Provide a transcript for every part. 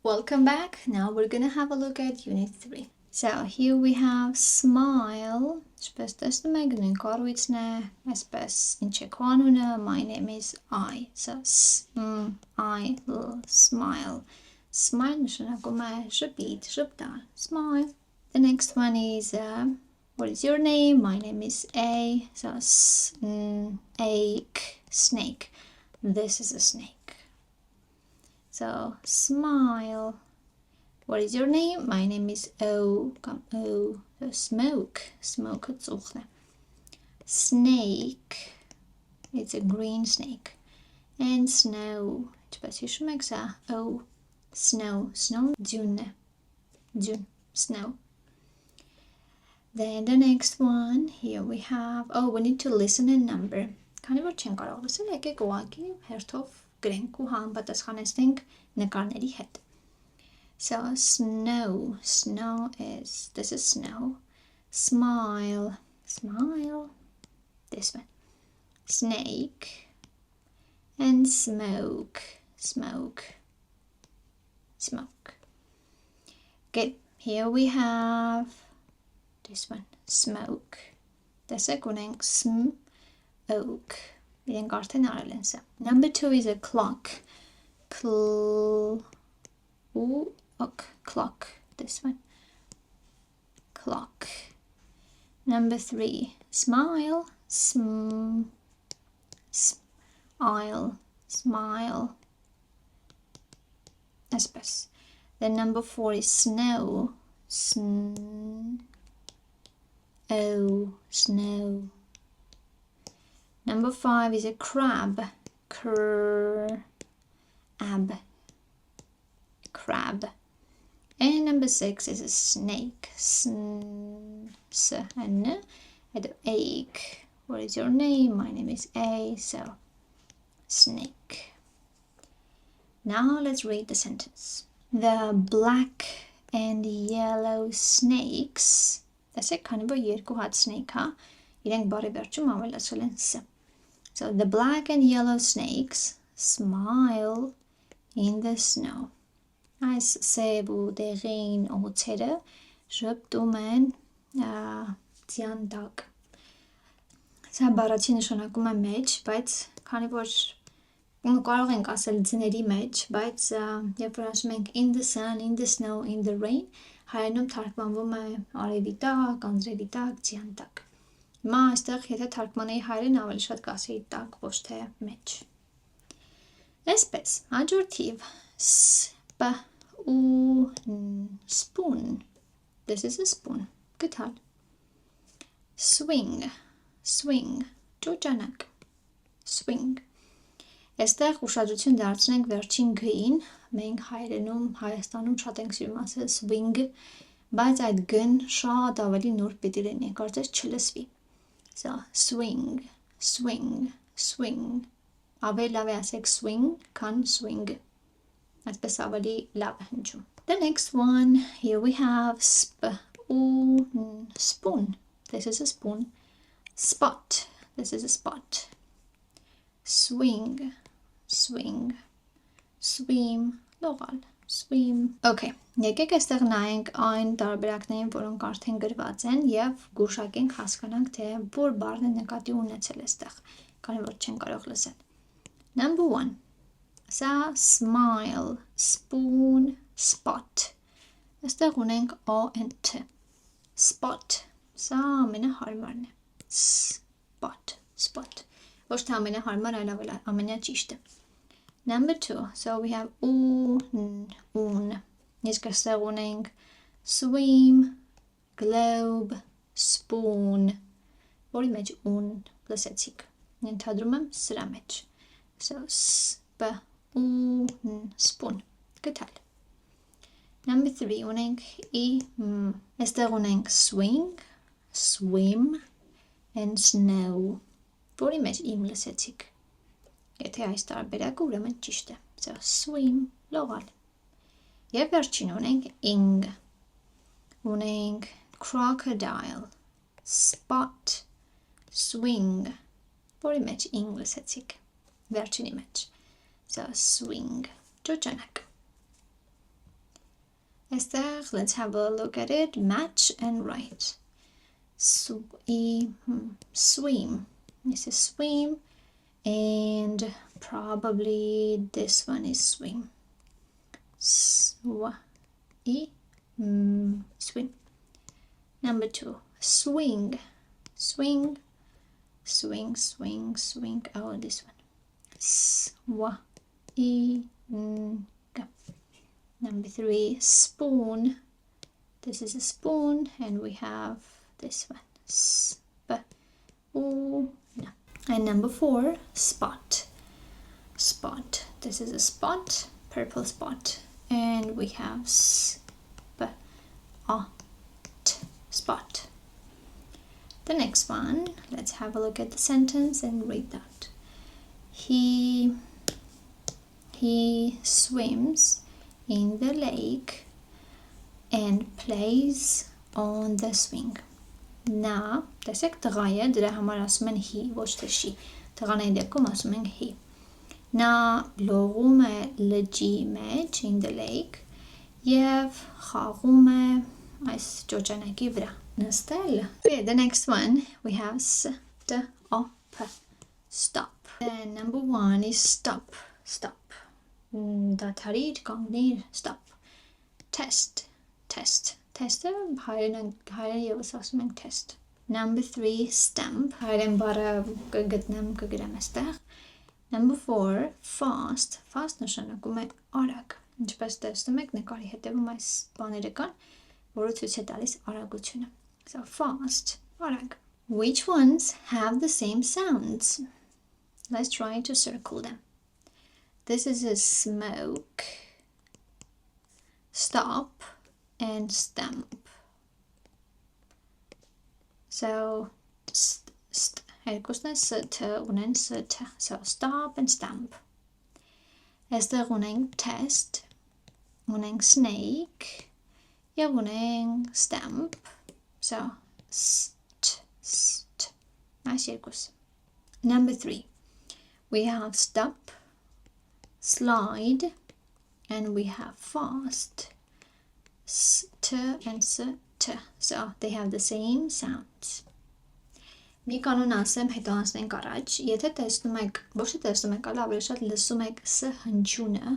Welcome back. Now we're gonna have a look at Unit 3. So here we have smile. My name is I. So I smile. Smile. Smile. The next one is what is your name? My name is A. So ache, snake. This is a snake. So smile. What is your name? My name is O. Come O. So smoke. Smoke. Snake. It's a green snake. And snow. O. Snow. Snow. Dune. Dune. Snow. Then the next one. Here we have. Oh, we need to listen and number. Քանի որ չեն կարող լսել, եկեք ուղղակի հերթով գրենք ու համապատասխանեցնենք նկարների հետ. So snow. Snow is, this is snow. Smile. Smile. This one. Snake. And smoke. Smoke. Smoke. Good. Here we have this one. Smoke. The second one. Oak. Number 2 is a clock. Clock. This one. Clock. Number 3. Smile. Smile. Smile. Espes. Then number 4 is snow. Snow. Number 5 is a crab. Crab. And number 6 is a snake. And ache. What is your name? My name is A. So snake. Now let's read the sentence. The black and yellow snakes. That's a kind of a երկու հատ snake, huh? Իրենք բարի վերջում ավելացրել են ս. So the black and yellow snakes smile in the snow. Այս սև ու դեղին օձերը շփտում են ձյան տակ. Սա բառացի նշանակում է մեջ, բայց քանի որ կարող ենք ասել ձների մեջ, բայց երբ որ ասում ենք in the sun, in the snow, in the rain, հայերենում թարգմանվում է արևի տակ, անձրևի տակ, ձյան տակ. Հիմա այստեղ եթե թարգմանեի հայերեն ավելի շատ կասեի տակ, ոչ թե մեջ. Այսպես, հաջորդիվ spoon. This is a spoon. Գտալ. Swing. Ճոճանակ. Swing. Այստեղ ուշադրություն դարձնենք վերջին գ-ին. Մենք հայերենում, Հայաստանում շատ ենք սիրում ասել swing, բայց այդ գ-ն շատ ավելի նուրբ պիտի լինի, կարծես չլսվի. So swing. Ավելի լավ է ասեք swing, քան swing. Այսպես ավելի լավ է հնչում. The next one, here we have spoon. This is a spoon. Spot. This is a spot. Swing. Swim. Լողալ. Swim. Okay, եկեք այստեղ նայենք այն տարբերակներին, որոնք արդեն գրված են եւ գուշակենք հասկանանք, թե որ բառն է նկատի ունեցել այստեղ, քանի որ չեն կարող լսել. Number 1. Սա smile, spoon, spot. Այստեղ ունենք o and t. Spot. Սա ամենահարմարն է. Spot. Ոչ թե ամենահարմար, այլ ամենաճիշտը. Number 2, so we have un. Իսկ այստեղ ունենք swim, globe, spoon. Որի մեջ un լսեցիք։ Ենթադրում եմ սրա մեջ. So spoon. Գտալ։ Number 3 ունենք այստեղ ունենք swing, swim and snow. Որի մեջ իմ լսեցիք։ Եթե այս տարբերակը ուրեմն ճիշտ է. So swim, լողալ. Եվ վերջին ունենք ing. Ունենք crocodile, spot, swing. Որի մեջ ing լսեցիք. Վերջինի մեջ. So swing. Ճոճանակ. Esther, let's have a look at it. Match and write. Swim. This is swim. And probably this one is swim. Swim. Number 2. Swing. Swing. Swing, swing, swing. Oh, this one. Swing. Number 3. Spoon. This is a spoon, and we have this one. Spoon. And number 4. Spot. Spot. This is a spot, purple spot, and we have spot. The next one, let's have a look at the sentence and read that. He swims in the lake and plays on the swing. Նա, տեսեք, տղա է, դրա համար ասում են he, ոչ թե she. Տղաների դեպքում ասում են he. Նա լողում է լճի մեջ in the lake եւ խաղում է այս ճոճանակի վրա. Նստել. Okay, the next one we have stop. Stop. Then number 1 is stop. Stop. Դադարիր, կանգնիր, stop. Test. Test. Test-ը հայերեն ևս ասում ենք test. Number 3 stamp. Հայերեն բառը կգտնեմ, կգրեմ այստեղ. Number 4 fast. Fast նշանակում է արագ. Ինչպես տեսնում եք, նկարի հետևում այս բաները կան, որը ցույց է տալիս արագությունը. So fast, arag. Which ones have the same sounds? Let's try to circle them. This is a smoke, stop, and stamp. So so stop and stamp. Esther ունենք test, ունենք snake, եւ ունենք stamp. So nice երկուս. Number 3. We have stop, slide, and we have fast. St and st. So they have the same sounds. Մի կանոն ասեմ, հետո անցնենք առաջ. Եթե տեսնում եք, ոչ թե տեսնում եք, այլ ավելի շատ լսում եք ս հնչյունը,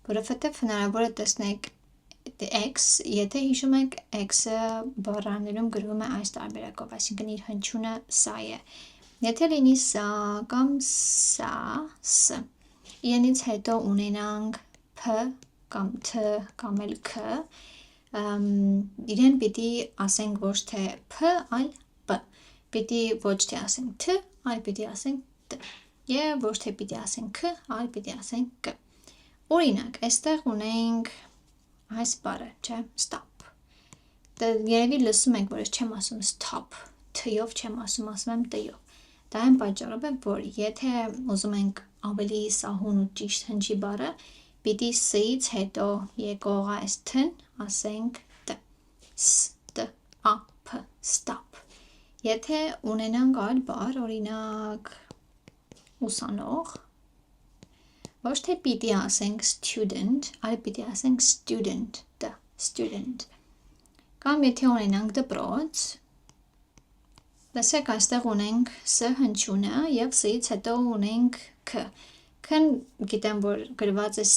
որովհետև հնարավոր է տեսնեք X, եթե հիշում եք X-ը բառաներում գրվում է այս տարբերակով, այսինքն իր հնչյունը սա է։ Եթե լինի սա կամ սա, ս, իրենից հետո ունենանք P կամ T կամ էլ K, իրեն պիտի ասենք ոչ թե P, այլ P, պիտի ոչ թե ասենք T, այլ պիտի ասենք T, և ոչ թե պիտի ասենք K, այլ պիտի ասենք K։ Օրինակ, այստեղ ունենք այս բառը, չէ, stop։ Երևի լսում ենք, որ ես չեմ ասում stop, T-ով չեմ ասում, ասում եմ T-ով։ Դա այն պատճառով է, որ եթե ուզում ենք ավելի սահուն ու ճիշտ հնչի բառը, պիտի S-ից հետո եկող այս T-ն ասենք T, S-T-A-P, stop։ Եթե ունենանք այլ բառ, օրինակ ուսանող, ոչ թե պիտի ասենք student, այլ պիտի ասենք student, the student։ Կամ եթե ունենանք դպրոց, լսեք այստեղ ունենք S հնչյունը և S-ից հետո ունենք K։ K-ն գիտեմ, որ գրված է C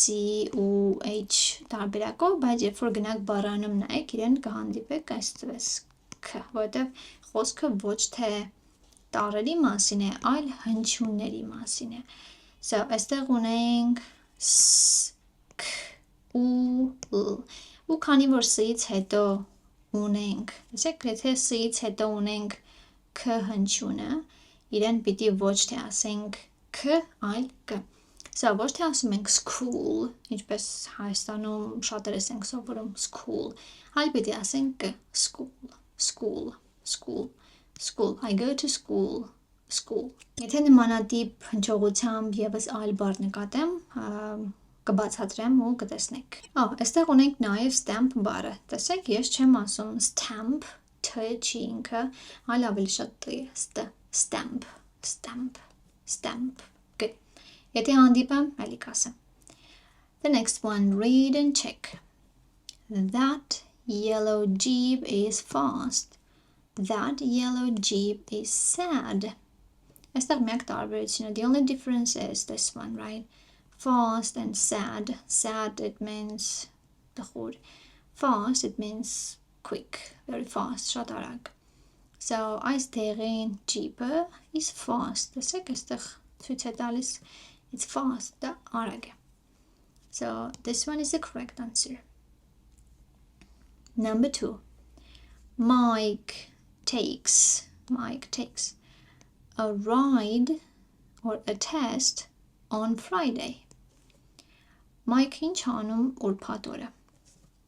ու H տարբերակով, բայց երբ որ գնաք բառանում նայեք, իրեն կհանդիպեք այսպես K, որովհետև խոսքը ոչ թե տառերի մասին է, այլ հնչյունների մասին է։ So, այստեղ ունենք S, K, U, L։ Ու քանի որ S-ից հետո ունենք, լսեք, եթե S-ից հետո ունենք K հնչյունը, իրեն պիտի ոչ թե ասենք K, այլ K։ So, ոչ թե ասում ենք school, ինչպես Հայաստանում շատերս ենք սովորում school, այլ պիտի ասենք K, school, school, school, school, I go to school, school։ Եթե նմանատիպ հնչողությամբ ևս այլ բառ նկատեմ, կբացատրեմ ու կտեսնեք։ Այստեղ ունենք նաև stamp բառը։ Տեսեք, ես չեմ ասում stamp, T չի ինքը, այլ ավելի շատ T է, stamp, stamp, stamp, good։ Եթե հանդիպեմ, էլի կասեմ։ The next one, read and check. That yellow jeep is fast. That yellow jeep is sad. Այստեղ մեկ տարբերություն է. The only difference is this one, right? Fast and sad. Sad, it means տխուր. Fast, it means quick, very fast, շատ արագ. So, այստեղին jeep-ը is fast. Տեսեք, այստեղ ցույց է տալիս it's fast, դա արագ է. So, this one is the correct answer. Number 2. Mike takes a ride or a test on Friday. Mike ինչ անում ուրբաթ օրը.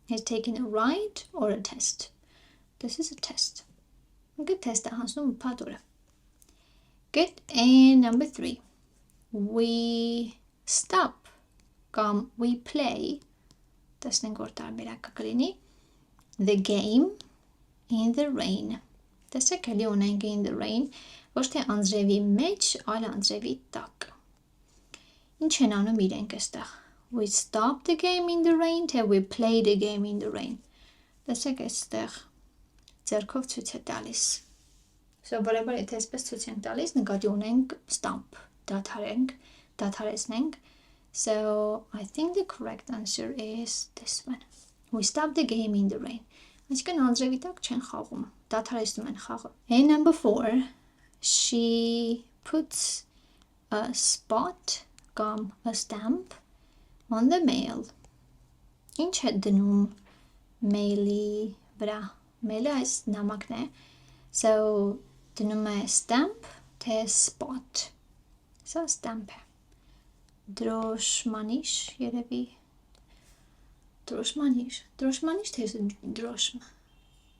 He's taking a ride or a test. This is a test. Good test է հանձնում ուրբաթ օրը. Good. And number 3. We stop կամ we play. Տեսնենք որ տարբերակը կլինի. The game in the rain. Տեսեք էլի ունենք in the rain, ոչ թե անձրևի մեջ, այլ անձրևի տակ. Ինչ են անում իրենք այստեղ? We stop the game in the rain, թե we play the game in the rain. Տեսեք այստեղ ձեռքով ցույց է տալիս. Սովորաբար եթե այսպես ցույց ենք տալիս, նկատի ունենք stop, դադարեցնենք. So I think the correct answer is this one. We stop the game in the rain. Այսինքն անձրևի տակ չեն խաղում, դադարեցնում են խաղը. And number 4. She puts a spot կամ a stamp on the mail. Ինչ է դնում mail-ի վրա? Mail-ը այս նամակն է. So դնում է stamp թե spot. Սա stamp է. Դրոշմանիշ երևի. Դրոշմանիշ թե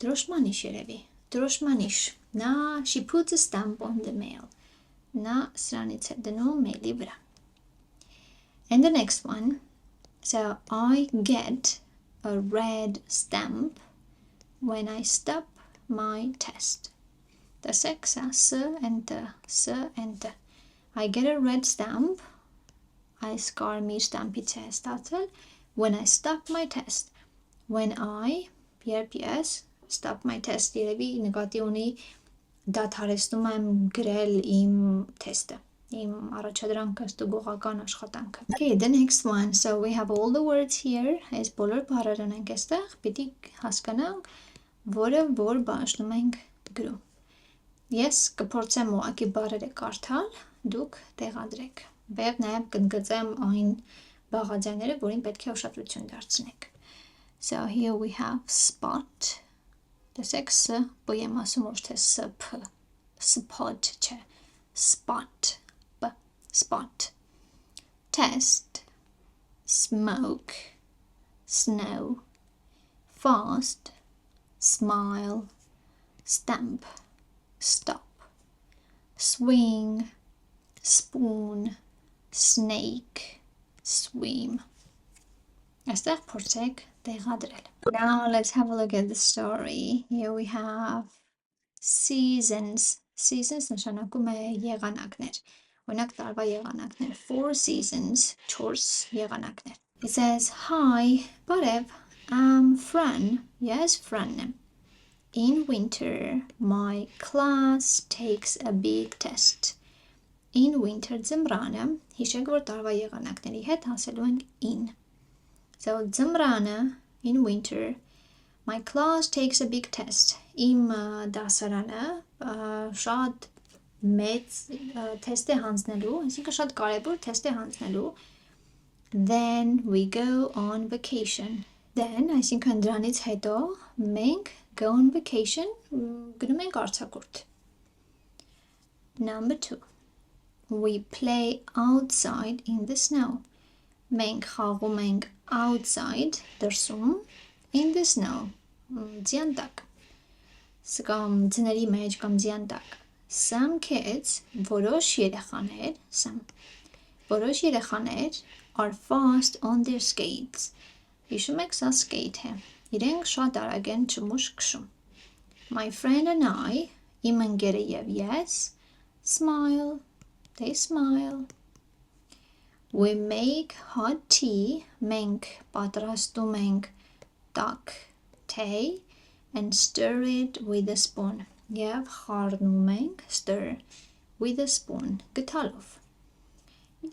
դրոշմանիշ երևի. Դրոշմանիշ. Նա she puts a stamp on the mail. Նա սրանից է դնում mail-ի վրա. And the next one. So I get a red stamp when I stop my test. Տեսեք, սա s and t. I get a red stamp. Այս կարմիր ստամպից է ստացել. When I stop my test. When I, երբ ես, stop my test, երևի նկատի ունի դադարեցնում եմ գրել իմ թեստը, իմ առաջադրանքը, ստուգողական աշխատանքը. Okay, the next one. So we have all the words here. Այս բոլոր բառերը ունենք այստեղ, պիտի հասկանանք, որը որ բաժնում ենք գրում. Ես կփորձեմ ուղղակի բառերը կարդալ, դուք տեղադրեք. Եվ նաև կընդգծեմ այն բաղաձայները, որին պետք է ուշադրություն դարձնեք. So here we have spot. Տեսեք s, b եմ ասում ոչ թե sp. Spot չէ. Spot. B. Spot. Test. Smoke. Snow. Fast. Smile. Stamp. Stop. Swing. Spoon. Snake. Swim. Այստեղ փորձեք տեղադրել. Now let's have a look at the story. Here we have seasons. Seasons նշանակում է եղանակներ. Օրինակ տարվա եղանակներ. 4 seasons, 4 եղանակներ. It says, hi, բարև, I'm Fran. Yes, Fran. In winter, my class takes a big test. In winter, ձմռանը, հիշեք, որ տարվա եղանակների հետ հասելու ենք in. So, ձմռանը, in winter, my class takes a big test. Իմ դասարանը շատ մեծ թեստ է հանձնելու, այսինքն շատ կարևոր թեստ է հանձնելու. Then we go on vacation. Then, այսինքն դրանից հետո, մենք go on vacation, գնում ենք արձակուրդ. Number 2. We play outside in the snow. Մենք խաղում ենք outside, դրսում, in the snow, ձյան տակ. Կամ ձների մեջ, կամ ձյան տակ. Some kids, որոշ երեխաներ, are fast on their skates. Հիշում եք, սա skate է. Իրենք շատ արագ են ճմուշ քշում. My friend and I, իմ ընկերը եւ ես, smile. They smile. We make hot tea. Մենք պատրաստում ենք տաք tea and stir it with a spoon. Եվ խառնում ենք stir with a spoon գդալով.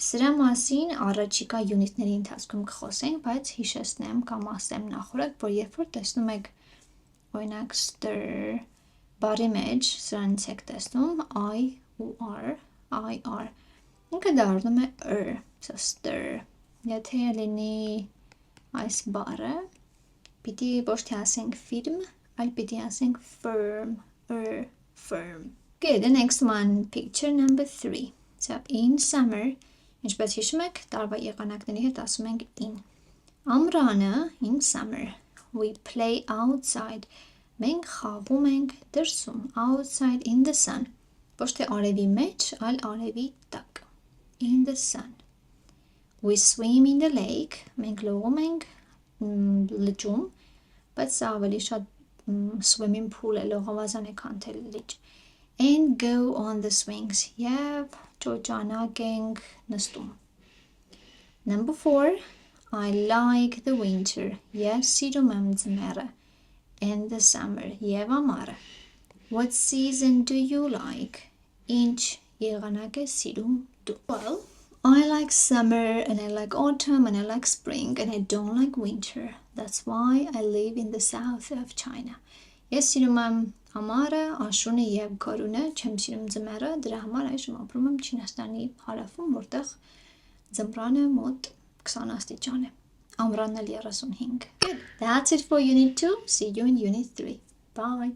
Սրա մասին առաջիկա յունիտների ընթացքում կխոսենք, բայց հիշեցնեմ կամ ասեմ նախորդ, որ երբ որ տեսնում եք օրինակ stir բարի մեջ, սրանից եք տեսնում I ու R, ինքը դառնում է so stir. Եթե լինի այս բառը, պիտի ոչ թե ասենք film, այլ պիտի ասենք firm, firm. Good, the next one, picture number 3. So in summer, ինչպես հիշում եք, տարվա եղանակների հետ ասում ենք in. Ամռանը, in summer, we play outside. Մենք խաղում ենք դրսում, outside in the sun. Ոչ թե արևի մեջ, այլ արևի տակ. In the sun. We swim in the lake. Մենք լողում ենք լճում, բայց սա ավելի շատ swimming pool է, լողավազան է քան թե լիճ. And go on the swings. Եվ ճոճանակ ենք նստում. Number 4. I like the winter. Ես սիրում եմ ձմեռը. And the summer. Եվ ամառը. What season do you like? Ինչ եղանակ ես սիրում դու? Well, I like summer and I like autumn and I like spring and I don't like winter. That's why I live in the south of China. Ես սիրում եմ ամառը, աշունը եւ գարունը, չեմ սիրում ձմեռը, դրա համար այժմ ապրում եմ Չինաստանի հարավում, որտեղ ձմռանը մոտ 20 աստիճան է, ամռանն էլ 35. Good. That's it for unit 2. See you in unit 3. Bye.